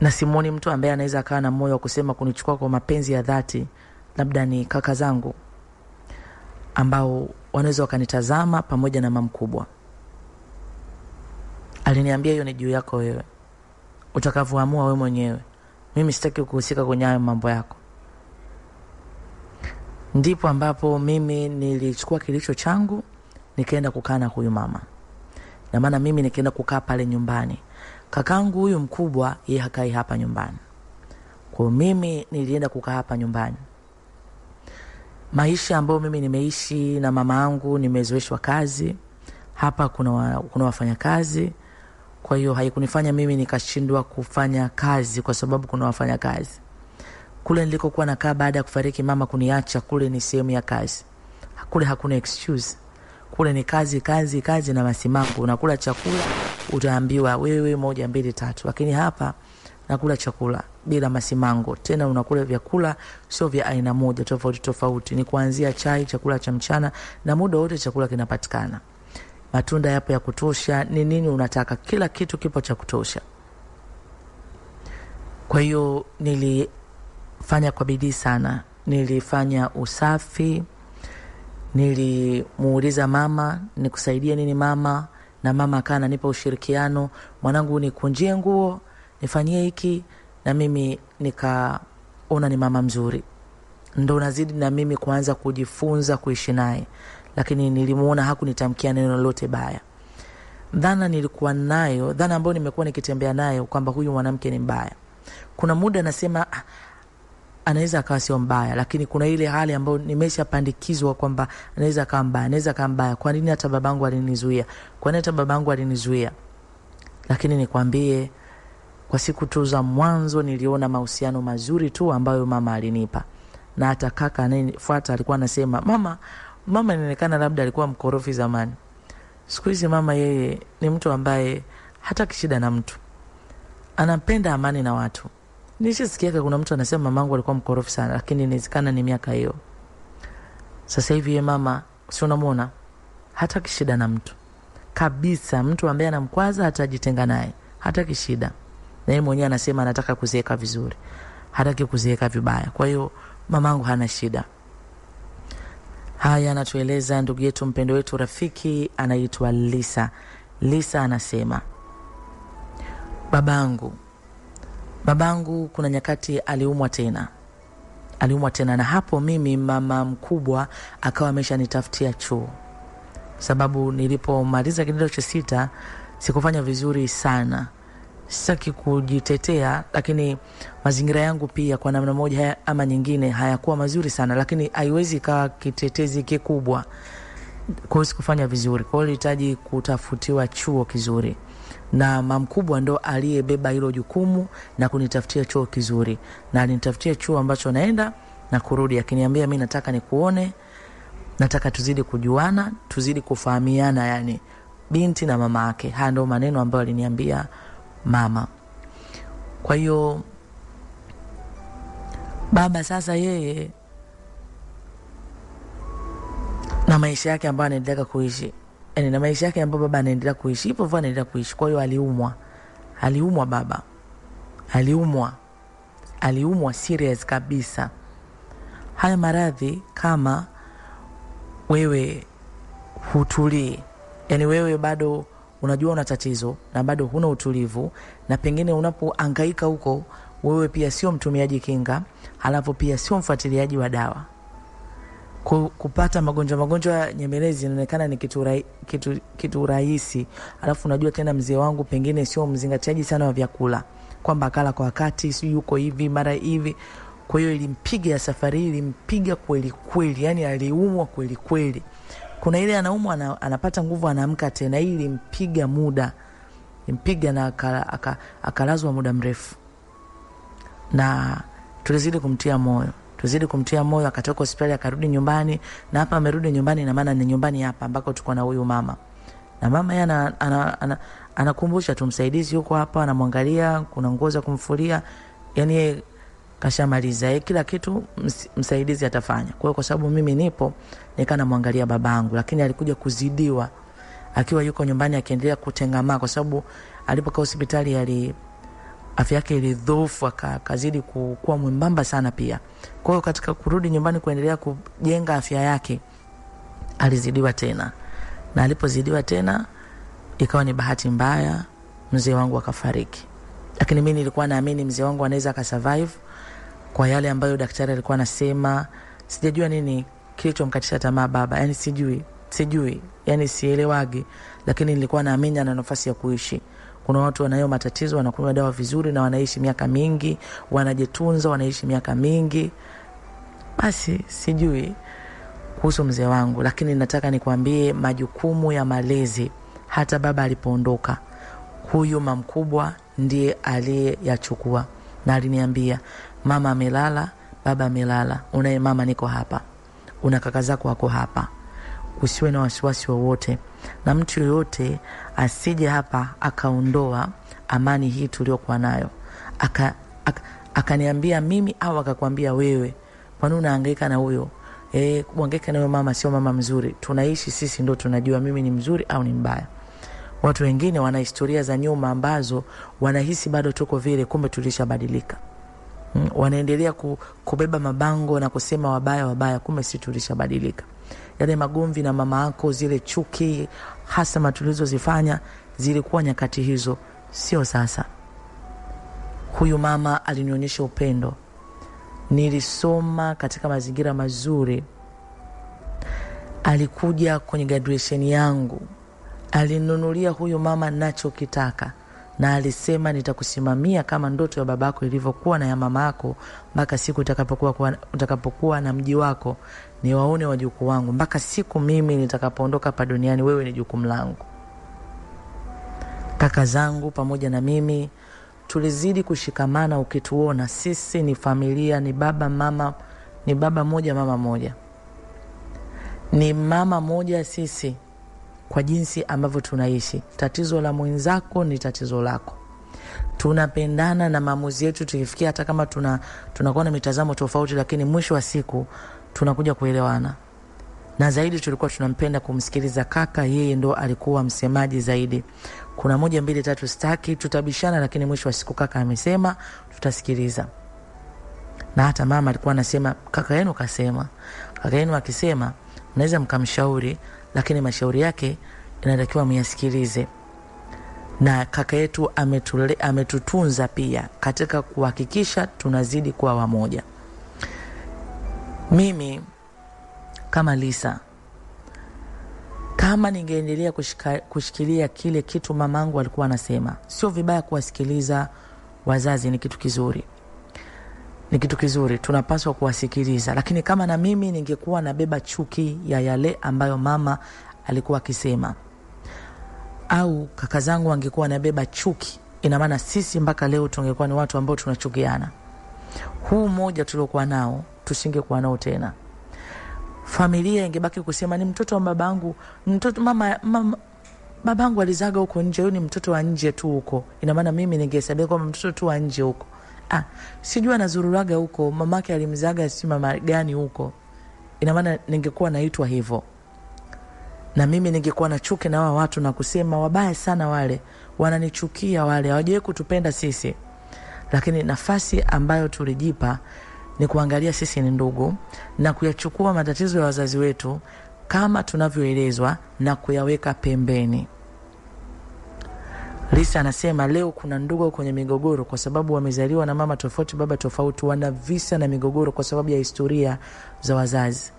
Na simuoni mtu ambaye anaweza kaa na moyo wa kusema kunichukua kwa mapenzi ya dhati. Labda ni kaka zangu ambao wanaweza wakanitazama pamoja na mama mkubwa. Aliniambia hiyo ni juu yako wewe, utakavyoamua wewe mwenyewe. Mimi sitaki kuhusika kwenye hayo mambo yako. Ndipo ambapo mimi nilichukua kilicho changu nikaenda kukaa na huyu mama. Na maana mimi nikaenda kukaa pale nyumbani. Kakangu huyu mkubwa yeye hakai hapa nyumbani. Kwa mimi nilienda kukaa hapa nyumbani. Maisha ambayo mimi nimeishi na mama yangu, nimezoeshwa kazi. Hapa kuna wafanyakazi. Kwa hiyo haikunifanya mimi nikashindwa kufanya kazi kwa sababu kuna wafanyakazi. Kule nilikokuwa nakaa baada ya kufariki mama kuniacha, kule ni sehemu ya kazi. Kule hakuna excuse. Kule ni kazi na masimango. Unakula chakula utaambiwa wewe 1 2 3. Lakini hapa nakula chakula bila masimango. Tena unakula vyakula sio vya aina moja, tofauti. Ni kuanzia chai, chakula cha mchana, na muda wote chakula kinapatikana. Matunda yapo ya kutosha, ni nini unataka, kila kitu kipo cha kutosha. Kwa hiyo nilifanya kwa bidii sana. Nilifanya usafi. Nilimuuliza mama nikusaidie nini mama, na mama akana nipa ushirikiano. Mwanangu nikunjie nguo, nifanyie hiki, na mimi nikaona ni mama mzuri. Ndo nazidi na mimi kuanza kujifunza kuishi naye. Lakini nilimuona hakunitamkia neno lolote baya. Dhana nilikuwa nayo, dhana ambayo nimekuwa nikitembea nayo kwamba huyu mwanamke ni mbaya. Kuna muda nasema anaweza akawa sio mbaya, lakini kuna ile hali ambayo nimeshapandikizwa kwamba anaweza akawa mbaya. Kwa nini hata babangu alinizuia? Lakini nikwambie, kwa siku tu za mwanzo niliona mahusiano mazuri tu ambayo mama alinipa. Na hata kaka anayefuata alikuwa anasema mama inaonekana labda alikuwa mkorofi zamani. Siku hizi mama yeye ni mtu ambaye hata kishida na mtu. Anapenda amani na watu. Nilisikia kuna mtu anasema mamangu alikuwa mkorofi sana, lakini inawezekana ni miaka hiyo. Sasa hivi yeye mama si unamuona hata kishida na mtu. Kabisa, mtu ambaye anamkwaza hatajitenga naye hata kishida. Na yeye mwenyewe anasema anataka kuzeeka vizuri. Hataki kuzeeka vibaya. Kwa hiyo mamangu hana shida. Haya anatueleza ndugu yetu mpendo wetu rafiki anaitwa Lisa. Lisa anasema, babangu kuna nyakati aliumwa tena, na hapo mimi mama mkubwa akawa ameshanitafutia chuo. Sababu nilipomaliza kidato cha 6 sikufanya vizuri sana. Sitaki kujitetea, lakini mazingira yangu pia kwa namna moja ama nyingine hayakuwa mazuri sana, lakini haiwezi kaa kitetezi kikubwa. Kwa hiyo sikufanya vizuri. Kwa hiyo nilihitaji kutafutiwa chuo kizuri. Na mama mkubwa ndo aliyebeba hilo jukumu na kunitafutia chuo kizuri. Na alinitafutia chuo ambacho naenda na kurudi, akiniambia mimi nataka nikuone, nataka tuzidi kujuana, tuzidi kufahamiana, yani binti na mama yake. Haya ndo maneno ambayo aliniambia mama. Kwa hiyo baba sasa yeye na maisha yake ambayo anaendelea kuishi, yani na maisha yake ambayo baba anaendelea kuishi, hivyo hivyo anaendelea kuishi. Kwa hiyo aliumwa baba. Aliumwa serious kabisa. Haya maradhi kama wewe hutulii, yani wewe bado unajua una tatizo na bado huna utulivu, na pengine unapohangaika huko wewe pia sio mtumiaji kinga, halafu pia sio mfuatiliaji wa dawa. Kupata magonjwa nyemelezi inaonekana ni kitu rahisi. Halafu unajua tena mzee wangu pengine sio mzingatiaji sana wa vyakula, kwamba akala kwa wakati, si yuko hivi mara hivi. Kwa hiyo ilimpiga safari, ilimpiga kweli, yani aliumwa kweli. Kuna ile anaumwa anapata nguvu anaamka tena, hii ilimpiga muda. Impiga na akalazwa muda mrefu. Na tulizidi kumtia moyo, akatoka hospitali akarudi nyumbani, na hapa amerudi nyumbani na maana ni nyumbani hapa ambako tuko na huyu mama. Na mama yeye anakumbusha tu msaidizi yuko hapa anamwangalia, kuna nguo za kumfulia, yani kashamaliza kila kitu, msaidizi atafanya. Kwa hiyo kwa sababu mimi nipo nikana muangalia babangu, lakini alikuja kuzidiwa akiwa yuko nyumbani akiendelea kutengamaa, kwa sababu alipokaa hospitali afya yake ilidhoofu, akazidi kuwa mwembamba sana pia. Kwa hiyo katika kurudi nyumbani kuendelea kujenga afya yake alizidiwa tena. Na alipozidiwa tena ikawa ni bahati mbaya, mzee wangu akafariki. Lakini mimi nilikuwa naamini mzee wangu anaweza akasurvive kwa yale ambayo daktari alikuwa anasema. Sijajua nini kilichomkatisha tamaa baba, yani sijui, yani sielewagi, lakini nilikuwa naamini ana nafasi ya kuishi. Kuna watu wanayo matatizo wanakunywa dawa vizuri na wanaishi miaka mingi, wanajitunza wanaishi miaka mingi. Basi sijui kuhusu mzee wangu, lakini nataka nikwambie majukumu ya malezi hata baba alipoondoka, huyu mama mkubwa ndiye aliyeyachukua. Na aliniambia, mama amelala, baba amelala, unaye mama niko hapa, una kaka zako wako hapa, usiwe na wasiwasi wowote, na mtu yoyote asije hapa akaondoa amani hii tuliokuwa nayo. Akaniambia mimi au akakwambia wewe, kwani unahangaika na huyo? Kuhangaika na huyo mama sio mama mzuri. Tunaishi sisi ndio tunajua mimi ni mzuri au ni mbaya. Watu wengine wana historia za nyuma ambazo wanahisi bado tuko vile, kumbe tulishabadilika. Wanaendelea kubeba mabango na kusema wabaya, kumbe sisi tulishabadilika. Yale magomvi na mama yako, zile chuki hasa matulizozifanya zilikuwa nyakati hizo, sio sasa. Huyu mama alinionyesha upendo. Nilisoma katika mazingira mazuri. Alikuja kwenye graduation yangu. Alinunulia huyu mama ninachokitaka, na alisema nitakusimamia kama ndoto ya babako ilivyokuwa na ya mama yako, mpaka siku utakapokuwa na mji wako, ni waone wajukuu wangu, mpaka siku mimi nitakapoondoka hapa duniani, wewe ni jukumu langu. Kaka zangu pamoja na mimi tulizidi kushikamana. Ukituona sisi ni familia, ni baba mama, ni baba moja mama moja, ni mama moja sisi, kwa jinsi ambavyo tunaishi. Tatizo la mwenzako ni tatizo lako. Tunapendana na maamuzi yetu tukifikia, hata kama tunakuwa na mitazamo tofauti, lakini mwisho wa siku tunakuja kuelewana. Na zaidi tulikuwa tunampenda kumsikiliza kaka, yeye ndo alikuwa msemaji zaidi. Kuna 1 2 3 staki, tutabishana, lakini mwisho wa siku kaka amesema, tutasikiliza. Na hata mama alikuwa anasema, kaka yenu kasema. Kaka yenu akisema, mnaweza mkamshauri, lakini mashauri yake inatakiwa myasikilize. Na kaka yetu ametutunza pia katika kuhakikisha tunazidi kuwa wamoja. Mimi kama Lisa, kama ningeendelea kushikilia kile kitu mamangu alikuwa anasema, sio vibaya kuwasikiliza wazazi, ni kitu kizuri. Ni kitu kizuri, tunapaswa kuwasikiliza. Lakini kama na mimi ningekuwa nabeba chuki ya yale ambayo mama alikuwa akisema, au kaka zangu wangekuwa nabeba chuki, ina maana sisi mpaka leo tungekuwa ni watu ambao tunachukiana. Huu mmoja tuliokuwa nao tusingekuwa nao tena. Familia ingebaki kusema ni mtoto wa babangu, mtoto mama babangu alizaga huko nje, huyu ni mtoto wa nje tu huko. Ina maana mimi ningehesabia kama mtoto tu wa nje huko. Sijui anazururaga huko, mamake alimzaga si mama gani huko. Ina maana ningekuwa naitwa hivyo. Na mimi ningekuwa na chuki na wao watu na kusema wabaya sana wale, wananichukia wale, hawajawahi kutupenda sisi. Lakini nafasi ambayo tulijipa ni kuangalia sisi ni ndugu na kuyachukua matatizo ya wazazi wetu kama tunavyoelezwa na kuyaweka pembeni. Lisa anasema leo kuna ndugu kwenye migogoro kwa sababu wamezaliwa na mama tofauti, baba tofauti, wana visa na migogoro kwa sababu ya historia za wazazi.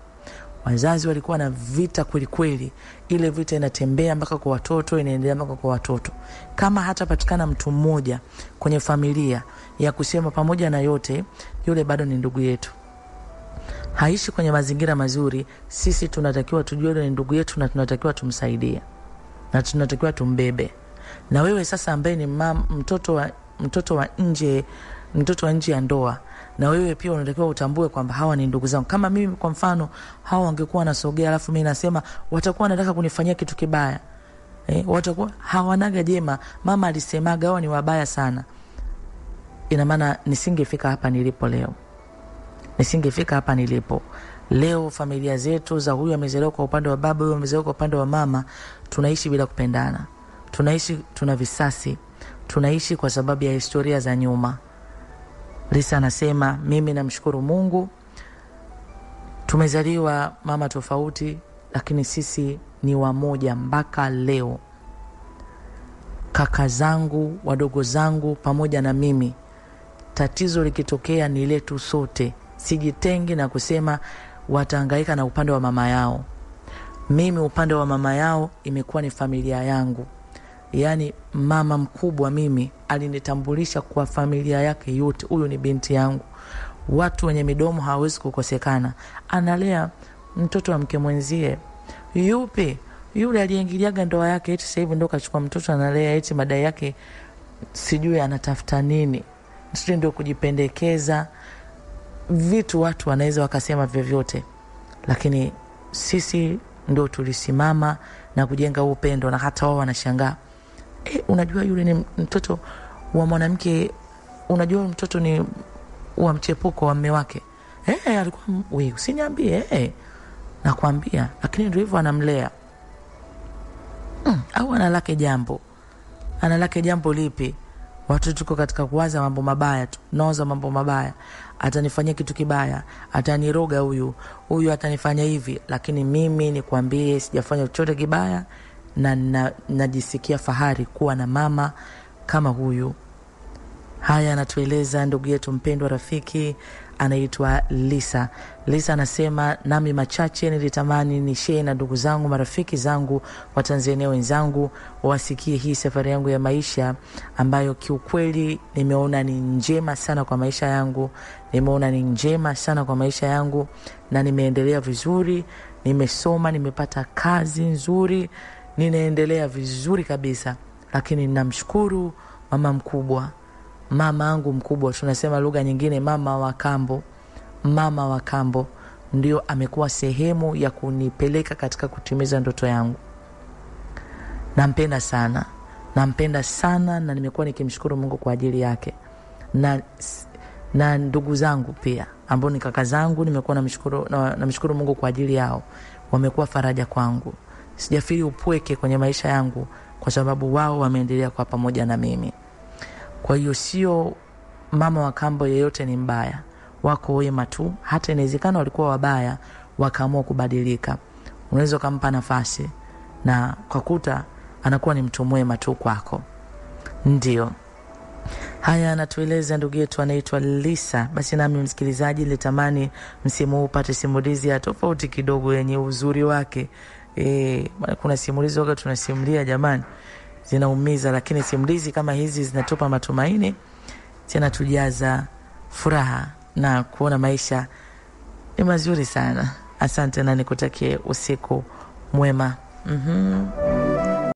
Wazazi walikuwa na vita kweli kweli. Ile vita inatembea mpaka kwa watoto, inaendelea mpaka kwa watoto. Kama hata patikana mtu mmoja kwenye familia ya kusema pamoja na yote, yule bado ni ndugu yetu. Haishi kwenye mazingira mazuri, sisi tunatakiwa tujue yule ni ndugu yetu na tunatakiwa tumsaidie. Na tunatakiwa tumbebe. Na wewe sasa ambaye ni mtoto wa nje ya ndoa, na wewe pia unatakiwa utambue kwamba hawa ni ndugu zangu. Kama mimi kwa mfano, hawa wangekuwa wanasogea alafu mimi nasema watakuwa wanataka kunifanyia kitu kibaya. Watakuwa hawanaga jema. Mama alisemaga hawa ni wabaya sana. Ina maana nisingefika hapa nilipo leo. Nisingefika hapa nilipo. Leo familia zetu za huyu amezaliwa kwa upande wa baba, huyu amezaliwa kwa upande wa mama, tunaishi bila kupendana. Tunaishi tuna visasi. Tunaishi kwa sababu ya historia za nyuma. Lisa anasema mimi namshukuru Mungu, tumezaliwa mama tofauti lakini sisi ni wamoja mpaka leo. Kaka zangu, wadogo zangu pamoja na mimi, tatizo likitokea ni letu sote. Sijitengi na kusema watahangaika na upande wa mama yao. Mimi upande wa mama yao imekuwa ni familia yangu. yani mama mkubwa mimi alinitambulisha kwa familia yake yote, huyu ni binti yangu. Watu wenye midomo hawezi kukosekana. Analea mtoto wa mke mwenzie. Yupi? Yule aliingiliaga ndoa yake eti sasa hivi ndo kachukua mtoto analea, eti madai yake sijui anatafuta nini. Sisi ndio kujipendekeza vitu, watu wanaweza wakasema vyovyote, lakini sisi ndio tulisimama na kujenga upendo, na hata wao wanashangaa. Unajua yule ni mtoto wa mwanamke, unajua mtoto ni wa mchepuko wa mume wake. Alikuwa wewe usiniambie. Nakwambia, lakini ndio hivyo anamlea. Au analake jambo lipi? Watu tuko katika kuwaza mambo mabaya tu. Naoza mambo mabaya. Atanifanyia kitu kibaya, ataniroga huyu atanifanya hivi, lakini mimi nikwambie sijafanya chochote kibaya, na najisikia fahari kuwa na mama kama huyu. Haya anatueleza ndugu yetu mpendwa rafiki anaitwa Lisa. Lisa anasema, nami machache nilitamani ni share na ndugu zangu, marafiki zangu wa Tanzania wenzangu, wasikie hii safari yangu ya maisha ambayo kiukweli nimeona ni njema sana kwa maisha yangu. Na nimeendelea vizuri, nimesoma, nimepata kazi nzuri, ninaendelea vizuri kabisa. Lakini ninamshukuru mama yangu mkubwa, tunasema lugha nyingine mama wa kambo ndio amekuwa sehemu ya kunipeleka katika kutimiza ndoto yangu. Nampenda sana na nimekuwa nikimshukuru Mungu kwa ajili yake. Na ndugu zangu pia ambao ni kaka zangu, nimekuwa namshukuru Mungu kwa ajili yao. Wamekuwa faraja kwangu. Sijafiri upweke kwenye maisha yangu kwa sababu wao wameendelea kwa pamoja na mimi. Kwa hiyo sio mama wa kambo yeyote ni mbaya. Wako wema tu, hata inawezekana walikuwa wabaya wakaamua kubadilika. Unaweza kumpa nafasi na kwa kuta anakuwa ni mtu mwema tu kwako. Ndio. Haya anatueleza ndugu yetu anaitwa Lisa. Basi nami msikilizaji nilitamani msimu huu upate simulizi ya tofauti kidogo yenye uzuri wake. Kuna simulizi wakati tunasimulia jamani zinaumiza, lakini simulizi kama hizi zinatupa matumaini, zinatujaza furaha na kuona maisha ni mazuri sana. Asante na nikutakie usiku mwema.